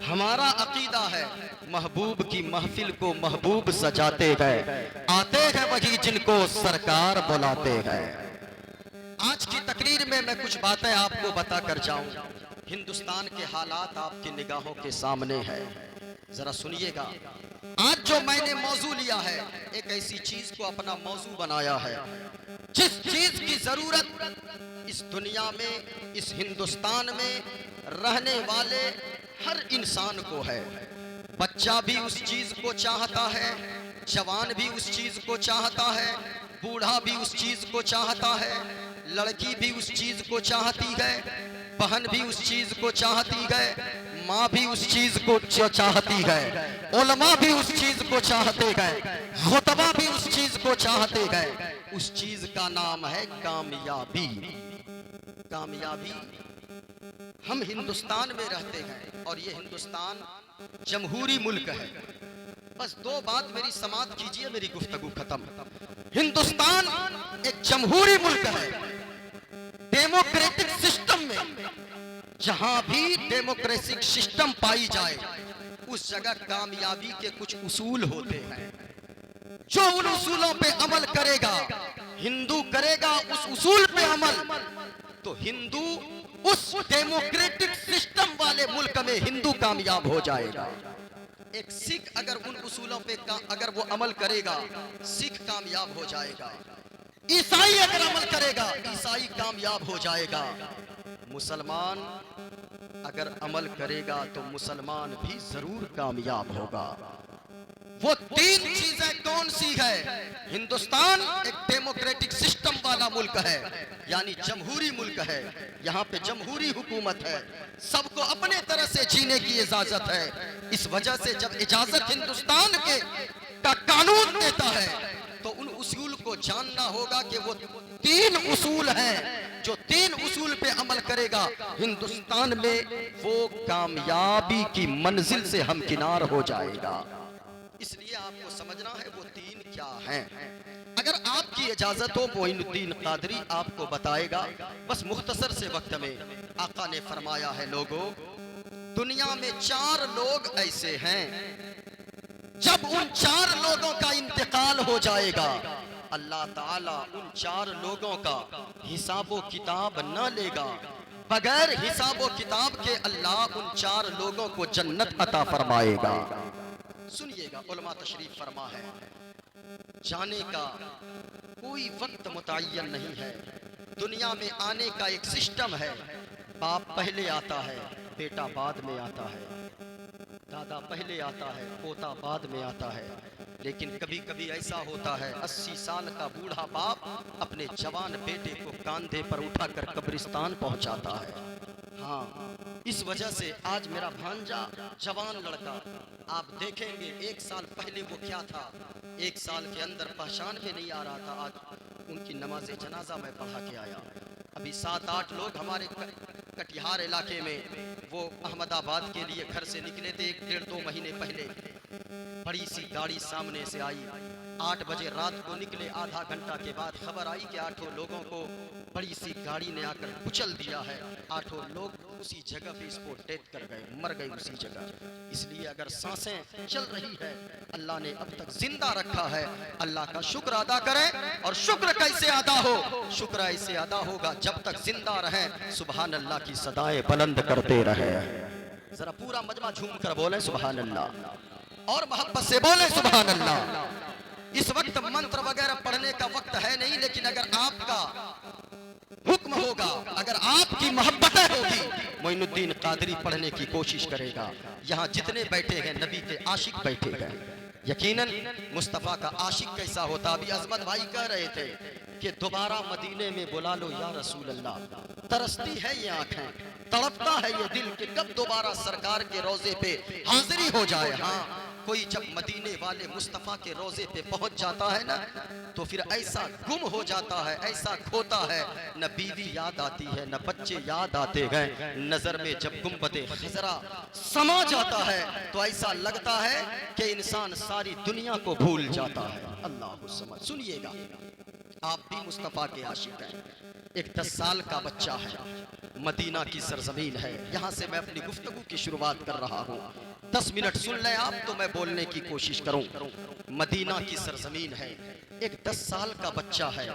हमारा अकीदा है महबूब की महफिल को महबूब सजाते हैं, आते हैं वही जिनको सरकार बुलाते हैं। आज की तकरीर में मैं कुछ बातें आपको बता कर जाऊं। हिंदुस्तान के हालात आपकी निगाहों के सामने है, जरा सुनिएगा। आज जो मैंने मौजू लिया है, एक ऐसी चीज को अपना मौजू बनाया है जिस चीज की जरूरत इस दुनिया में, इस हिंदुस्तान में रहने वाले हर इंसान को है। बच्चा भी उस चीज को चाहता है, जवान भी उस चीज को चाहता है, बूढ़ा भी उस चीज को चाहता है, लड़की भी उस चीज को चाहती है, बहन भी उस चीज को चाहती है, माँ भी उस चीज को चाहती है, उलमा भी उस चीज को चाहते हैं, खुतबा भी उस चीज को चाहते हैं। उस चीज का नाम है कामयाबी। कामयाबी। हम हिंदुस्तान में रहते हैं और ये हिंदुस्तान जमहूरी मुल्क है। बस दो बात मेरी समाप्त कीजिए, मेरी गुफ्तगू खत्म। हिंदुस्तान एक जमहूरी मुल्क है। डेमोक्रेटिक सिस्टम में जहां भी डेमोक्रेटिक सिस्टम पाई जाए उस जगह कामयाबी के कुछ उसूल होते हैं। जो उन उसूलों पे अमल करेगा, हिंदू करेगा उस उसूल पे अमल, तो हिंदू उस डेमोक्रेटिक सिस्टम वाले मुल्क में हिंदू कामयाब हो जाएगा। एक सिख अगर उन उसूलों पे अगर वो अमल करेगा, सिख कामयाब हो जाएगा। ईसाई अगर अमल करेगा, ईसाई कामयाब हो जाएगा। मुसलमान अगर अमल करेगा तो मुसलमान भी जरूर कामयाब होगा। वो तीन चीजें कौन सी है? हिंदुस्तान एक डेमोक्रेटिक सिस्टम वाला मुल्क है, यानी जमहूरी मुल्क है। यहाँ पे जमहूरी हुकूमत है, सबको अपने तरह से जीने की इजाजत है। इस वजह से जब इजाजत हिंदुस्तान के का कानून देता है तो उन उसूल को जानना होगा कि वो तीन उसूल हैं। जो तीन उसूल पे अमल करेगा हिंदुस्तान में, वो कामयाबी की मंजिल से हमकिनार हो जाएगा। इसलिए आपको समझना है वो तीन क्या हैं। अगर आपकी इजाजत हो, मोइनुद्दीन कादरी आपको बताएगा। बस मुख्तसर से वक्त में आका ने फरमाया है, लोगों दुनिया में 4 लोग ऐसे हैं, जब उन 4 लोगों का इंतकाल हो जाएगा, अल्लाह ताला उन 4 लोगों का हिसाबो किताब न लेगा। बगैर हिसाबो किताब के अल्लाह उन 4 लोगों को जन्नत अता फरमाएगा। सुनिएगा, उलमा तशरीफ फरमा है, जाने का कोई वक्त मुतय्यन नहीं है। दुनिया में आने का एक सिस्टम है। बाप पहले आता है, बेटा बाद में आता है, दादा पहले आता है, पोता बाद में आता है। लेकिन कभी कभी ऐसा होता है 80 साल का बूढ़ा बाप अपने जवान बेटे को कांधे पर उठाकर कब्रिस्तान पहुंचाता है। हाँ, इस वजह से आज मेरा भांजा जवान लड़का, आप देखेंगे 1 साल पहले वो क्या था, 1 साल के अंदर पहचान में नहीं आ रहा था। आज उनकी नमाज जनाजा में पढ़ा के आया। अभी 7-8 लोग हमारे कटिहार इलाके में वो अहमदाबाद के लिए घर से निकले थे 1-1.5-2 महीने पहले। बड़ी सी गाड़ी सामने से आई, 8 बजे रात को निकले। आधा घंटा के बाद खबर आई कि 8 लोगों को बड़ी सी गाड़ी ने आकर कुचल दिया है। 8 लोग उसी जगह पे इसको डेथ कर गए, मर गए उसी जगह। इसलिए अगर सांसें चल रही है, अल्लाह ने अब तक जिंदा रखा है, अल्लाह का शुक्र अदा करें। और शुक्र कैसे अदा हो? शुक्र ऐसे अदा होगा जब तक जिंदा रहें, सुभान अल्लाह की सदाएं बुलंद करते रहे। जरा पूरा मजमा झूम कर बोले सुभान अल्लाह, और मोहब्बत से बोले सुभान अल्लाह। इस वक्त मंत्र वगैरह पढ़ने का वक्त है नहीं, लेकिन अगर आपका हुक्म होगा, अगर आपकी मोहब्बतें होगी, मोइनुद्दीन कादरी पढ़ने की कोशिश करेगा। यहाँ जितने बैठे हैं नबी के आशिक बैठे हैं। यकीनन मुस्तफ़ा का आशिक कैसा होता? अभी अजमत भाई कह रहे थे कि दोबारा मदीने में बुला लो या रसूल अल्लाह। तरसती है ये आंखें, तड़पता है ये दिल कि कब दोबारा सरकार के रोजे पे हाजिरी हो जाए। हाँ, कोई जब मदीने वाले मुस्तफ़ा के रोजे पे पहुंच जाता है ना, तो फिर ऐसा गुम हो जाता है, ऐसा खोता है, न बीवी याद आती है, न बच्चे याद आते हैं। नजर में जब गुंबदे खजरा समा जाता है तो ऐसा लगता है कि इंसान सारी दुनिया को भूल जाता है। अल्लाह समझ। सुनिएगा, आप भी मुस्तफ़ा के आशिक हैं, एक 10 साल का बच्चा है, मदीना की सरजमीन है, यहाँ से मैं अपनी गुफ्तगू की शुरुआत कर रहा हूँ। 10 मिनट सुन लें आप तो मैं बोलने की कोशिश करूँ। मदीना की सरजमीन है, एक 10 साल का बच्चा है,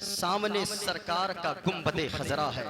सामने सरकार का गुंबदे खजरा है,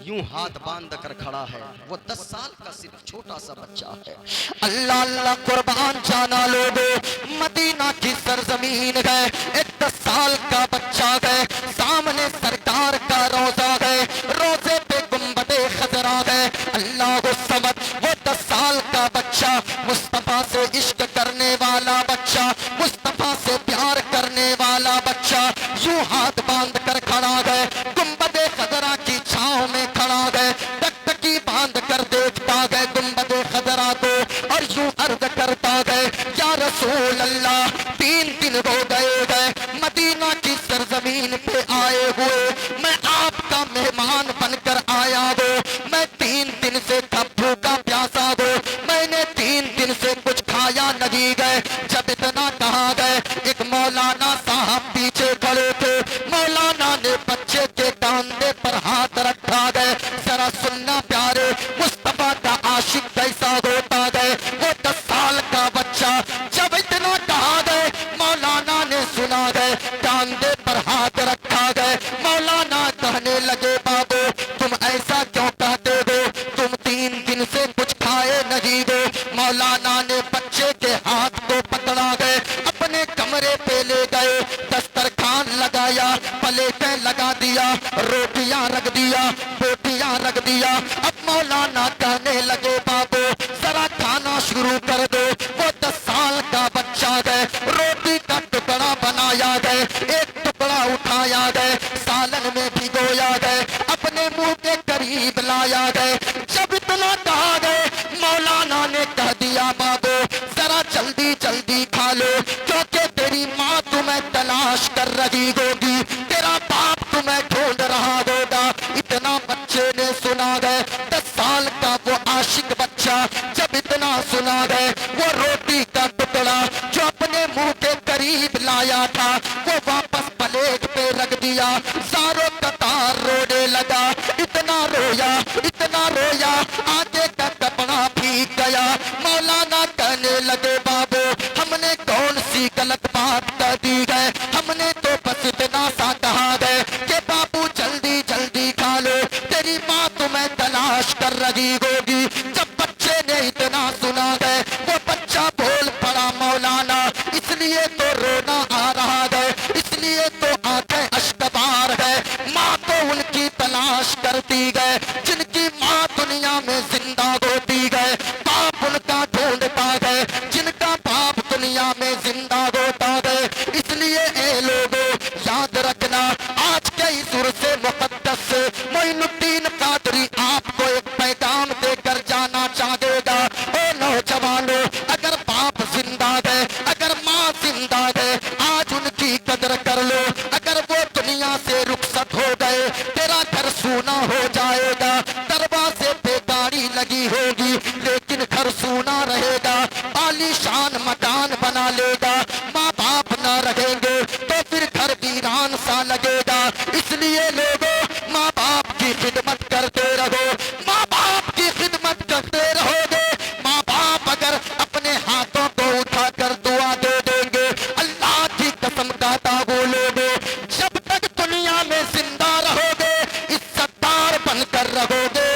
यूं हाथ बांध कर खड़ा है। वो 10 साल का सिर्फ छोटा सा बच्चा है। अल्लाह अल्लाह कुर्बान जाना लोगो, मदीना की सरजमीन है, एक 10 साल का बच्चा है, सामने सरकार का रोजा है, रोजे पे गुंबदे खजरा है। अल्लाह को समझ, वो 10 साल का बच्चा, मुस्तफा से इश्क करने वाला बच्चा, मुस्तफा से प्यार करने वाला बच्चा, यूं हाथ बांध कर खड़ा है, गुंबदे खजरा की छांव में खड़ा है, टकटकी बांध कर देखता है गुंबदे खजरा को और यूं अर्ज करता है, या रसूल अल्लाह 3 दिन हो गए हैं मदीना की सरजमीन पे आए हुए, मैं आपका मेहमान बनकर आया हूँ, मैं 3 दिन से भूखा प्यासा हूँ, मैंने 3 दिन से कुछ खाया नहीं गए। जब इतना कहा गए, एक मौलाना साहब पीछे खड़े थे, मौलाना ने बच्चे के कांधे पर हाथ रखा गए। जरा सुनना प्यारे, मुस्तफा का आशिक कैसा होता है। वो 10 साल का बच्चा जब इतना कहा गए, मौलाना ने सुना गए, कांधे पर हाथ रखा गए। मौलाना कहने लगे, बाबू तुम ऐसा क्यों कहते हो, तुम 3 दिन से कुछ खाए नहीं हो। मौलाना ने बच्चे के हाथ को पकड़ा गए, अपने कमरे पे ले गए, दस्तरखान लगाया, प्लेटें लगा दिया, रोटियां रख दिया, बोटियां रख दिया। अब मौलाना कहने लगे, बाबू जरा खाना शुरू कर दो। वो 10 साल का बच्चा है, रोटी का टुकड़ा बनाया गए, एक टुकड़ा उठाया गए, सालन में भिगोया गए, अपने मुंह के करीब लाया गए। जब इतना कहा गए, मौलाना ने कह दिया, बाबू जरा जल्दी जल्दी खा लो, क्योंकि तेरी माँ तुम्हें तलाश कर रही होगी, तेरा बाप तुम्हें ढूंढ रहा होगा। इतना बच्चे ने सुना गए, 10 साल का वो आशिक बच्चा जब इतना सुना गए, वो रोटी का टुकड़ा जो अपने मुंह के करीब लाया था, वो वापस प्लेट पे रख दिया, सारों कतार रोने लगा। इतना रोया, आगे का कपड़ा भीग गया। मौलाना कहने लगे, बाबू हमने कौन सी गलत बात कर दी है, हमने तो बस इतना सा कहा है कि बाबू जल्दी जल्दी खा लो, तेरी माँ तुम्हें तलाश कर रही होगी। जब बच्चे ने इतना सुना है, वो बच्चा बोल पड़ा, मौलाना इसलिए तो रोना आ रहा है, इसलिए तो आंखें अश्कबार है, माँ तो उनकी तलाश करती है जिनकी माँ दुनिया में जिंदा होती है, बाप उनका ढूंढता है जिनका बाप दुनिया में जिंदा होता है। इसलिए ए लोगों याद रखना, आज के इस उर्से मुक़द्दस से मोइनुद्दीन कादरी आपको एक पैगाम देकर जाना चाहेगा। ओ नौजवानों, अगर बाप जिंदा है, अगर माँ जिंदा है, आज उनकी कदर कर लो। अगर वो दुनिया से रुखसत हो गए, तेरा घर सूना हो जाएगा, दरवाजे पे गाड़ी लगी होगी लेकिन घर सूना रहेगा, आलीशान मकान बना लेगा, माँ बाप ना रहेंगे तो फिर घर वीरान सा लगेगा। इसलिए लोगों, माँ बाप की खिदमत करते रहो, माँ बाप की खिदमत करते रहोगे, माँ बाप अगर अपने हाथों को उठा कर दुआ दे देंगे, अल्लाह की कसम कहता हूँ लोगों, जब तक दुनिया में जिंदा रहोगे इज्जतदार बनकर रहोगे,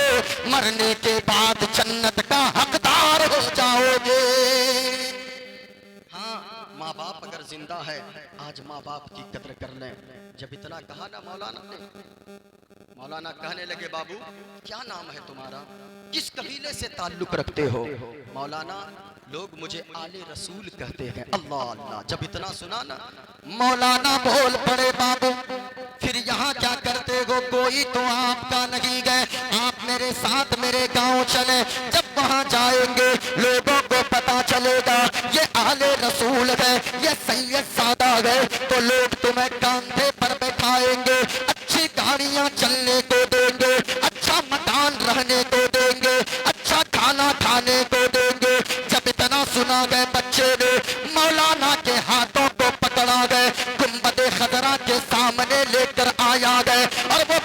मरने के बाद जन्नत का हकदार हो जाओगे। हाँ, माँ बाप अगर जिंदा है, आज माँ बाप की कदर कर लें। जब इतना कहा ना मौलाना ने, मौलाना कहने लगे, बाबू क्या नाम है तुम्हारा, किस कबीले से ताल्लुक रखते हो। मौलाना लोग मुझे आले रसूल कहते हैं। अल्लाह अल्लाह। जब इतना सुना ना, मौलाना बोल पड़े, बाबू फिर यहाँ क्या करते हो, कोई तो आपका नहीं गए, आप मेरे साथ मेरे गांव चले, जब वहाँ जाएंगे लोगों को पता चलेगा ये आले रसूल है, ये सैयद सादा है, तो लोग तुम्हें कांधे पर बैठाएंगे, अच्छी गाड़ियाँ चलने को देंगे, अच्छा मकान रहने को देंगे, अच्छा खाना खाने को देंगे। जब इतना सुना गए, बच्चे ने मौलाना के हाथों को पकड़ा गए, गुंबदे खजरा के सामने लेकर आया गए और वो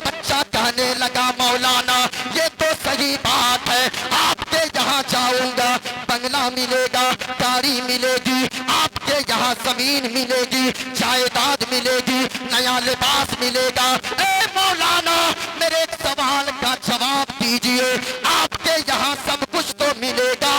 बंगला मिलेगा, गाड़ी मिलेगी, आपके यहाँ जमीन मिलेगी, जायदाद मिलेगी, नया लिबास मिलेगा। ए मौलाना, मेरे एक सवाल का जवाब दीजिए, आपके यहाँ सब कुछ तो मिलेगा,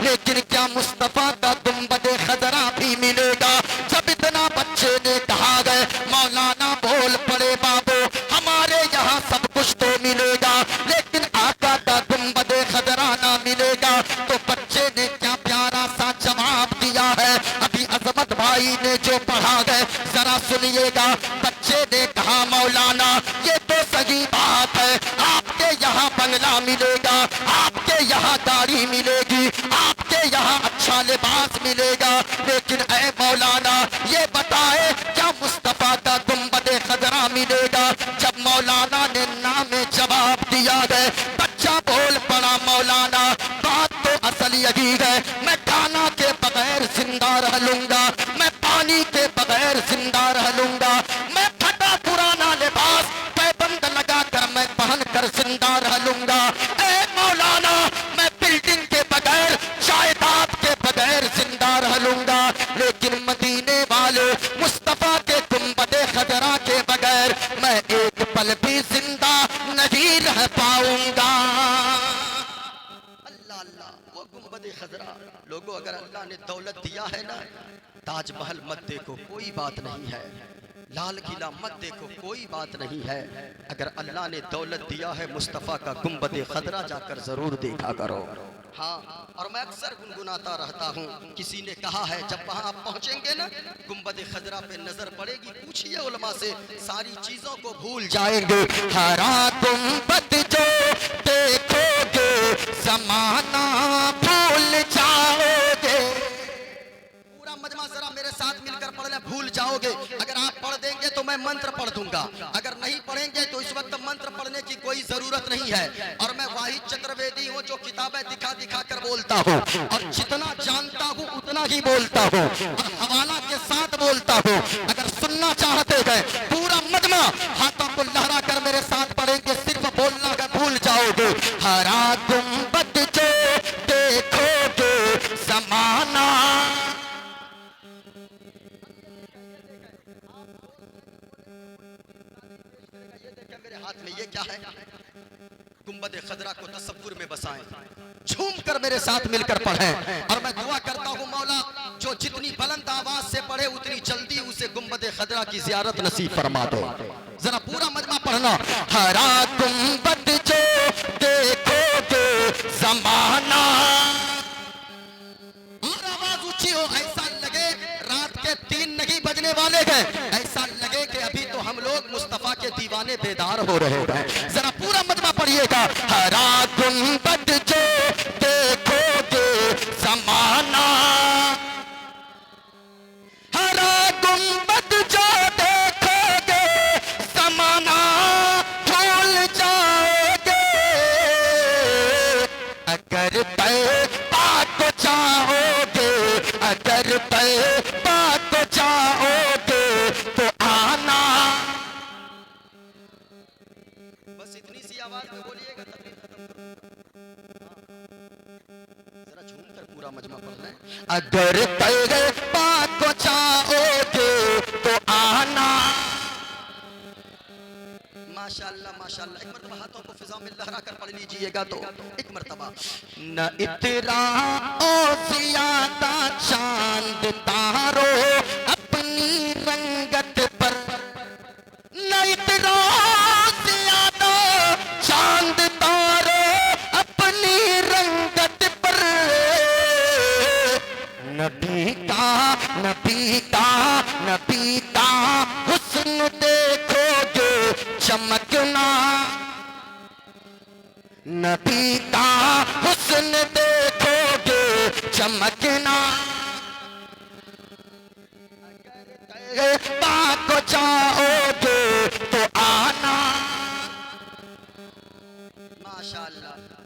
लेकिन क्या मुस्तफा का गुंबद खजरा भी मिलेगा? जब इतना बच्चे ने कहा गए, मौलाना बोल पड़े, बाबू हमारे यहाँ सब कुछ तो मिलेगा, लेकिन आका का गुंबद खजरा ना मिलेगा। तो बच्चे ने क्या प्यारा सा जवाब दिया है, अभी अजमत भाई ने जो पढ़ा गए जरा सुनिएगा। बच्चे ने कहा, मौलाना ये तो सही बात है, आपके यहाँ बंगला मिलेगा, आपके यहाँ गाड़ी मिलेगी, आपके यहाँ अच्छा लिबास मिलेगा, लेकिन ऐ मौलाना ये बताए क्या मुस्तफा का गुंबद खजरा मिलेगा? जब मौलाना ने ना में जवाब दिया गए, बच्चा बोल पड़ा, मौलाना बात तो असल यही है, मैं खाना के बगैर जिंदा रह लूंगा, मैं पानी के बगैर जिंदा रह लूंगा, मैं फटा पुराना लिबास पैबंद लगा कर मैं पहन कर जिंदा रह लूंगा। ए मौलाना मैं बिल्डिंग के बगैर, जायदाद के बगैर जिंदा रह लूंगा, लेकिन मदीने वाले मुस्तफा के गुंबद खजरा के बगैर मैं एक पल भी जिंदा नहीं रह पाऊंगा। अल्लाह अल्लाह, वो गुंबद खजरा। लोगों, अगर अल्लाह ने दौलत दिया है ना, ताजमहल मत देखो, कोई बात नहीं है, लाल किला मत देखो, कोई बात नहीं है, अगर अल्लाह ने दौलत दिया है, मुस्तफ़ा का गुंबद खजरा जाकर जरूर देखा करो। हाँ, और मैं अक्सर गुनगुनाता रहता हूँ, किसी ने कहा है जब वहाँ आप पहुँचेंगे ना, गुंबद खजरा पे नजर पड़ेगी, पूछिए उलमा से, सारी चीजों को भूल जाएंगे। हरा गुंबद जो देखोगे ज़माना भूल जाओगे। पूरा मजमा जरा मेरे साथ मिलकर पढ़ ले, भूल जाओगे। अगर आप पढ़ देंगे तो मैं मंत्र पढ़ दूंगा, अगर नहीं पढ़ेंगे तो इस वक्त मंत्र पढ़ने की कोई जरूरत नहीं है। और मैं वाहिद चतुर्वेदी हूँ जो किताबें दिखा दिखा कर बोलता हूँ, और जितना जानता हूँ उतना ही बोलता हूँ, और हवाला के साथ बोलता हूँ। अगर सुनना चाहते हैं पूरा मजमा हाथों को लहरा कर मेरे साथ पढ़ेंगे, सिर्फ बोलना का भूल जाओगे। हरा गुंबद जो देखोगे ज़माना, मेरे हाथ में ये क्या है? गुंबद खजरा को तसव्वुर में बसाएं, झूम कर मेरे साथ मिलकर पढ़ें। और मैं दुआ करता हूँ मौला, जो जितनी बुलंद आवाज से पढ़े उतनी जल्दी उसे गुंबद खजरा की ज़ियारत नसीब फरमा दो। जरा पूरा मजमा पढ़ना। हरा गुंबद जो देखोगे ज़माना, और आवाज ऊंची हो, ऐसा लगे रात के 3 नहीं बजने वाले हैं, ऐसा लगे कि अभी तो हम लोग मुस्तफा के दीवाने बेदार हो रहे हैं। जरा पूरा मजमा पढ़िएगा। हरा गुंबद जो देखोगे ज़माना, हरा गुंबद जो देखोगे ज़माना भूल जाओगे। अगर तैबा को चाहोगे, अगर तैबा को चाहोगे तो आना। बस इतनी सी आवाज में बोलिएगा, तकलीफ खत्म करो। जरा झूम कर पूरा मजमा पढ़ना है। अगर तैबा को चाहोगे तो आना। माशाअल्लाह माशाअल्लाह, एक मरतबा हाथों को फिजा में लहरा कर पढ़ लीजिएगा तो एक मरतबा। न इतरा ओ ज़ियादा चांद तारो अपनी रंगत पर, न इतरा ज़ियादा चांद तारो अपनी रंगत पर। नबी का नबी का नबी का हुस्न देखोगे चमकना, नबी का हुस्न देखोगे चमकना। अगर को चाहोगे तो आना। माशाअल्लाह।